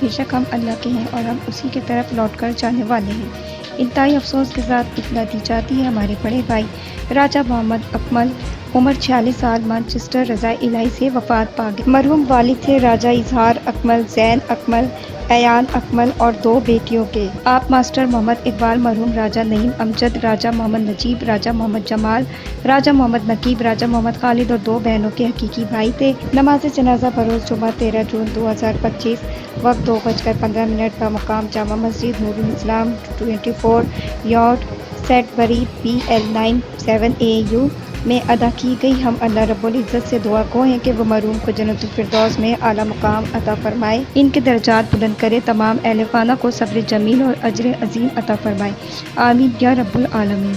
بے شک ہم اللہ کے ہیں اور ہم اسی کی طرف لوٹ کر جانے والے ہیں۔ انتہائی افسوس کے ساتھ اطلاع دی جاتی ہے ہمارے بڑے بھائی راجہ محمد اکمل عمر 46 سال مانچسٹر رضائے الہی سے وفات پا گئے۔ مرحوم والد تھے راجہ اظہار اکمل، زین اکمل، ایان اکمل اور 2 بیٹیوں کے۔ آپ ماسٹر محمد اقبال، مرحوم راجہ نعیم امجد، راجہ محمد نجیب، راجہ محمد جمال، راجہ محمد نقیب، راجہ محمد خالد اور 2 بہنوں کے حقیقی بھائی تھے۔ نماز جنازہ بروز جمعہ 13 جون 2025 وقت 2:15 بمقام جامع مسجد نور الاسلام 24 یارڈ سیڈبری PL 97AU میں ادا کی گئی۔ ہم اللہ رب العزت سے دعا گو ہیں کہ وہ مرحوم کو جنت الفردوس میں اعلیٰ مقام عطا فرمائے، ان کے درجات بلند کرے، تمام اہل خانہ کو صبر جمیل اور اجر عظیم عطا فرمائے، آمین یا رب العالمین۔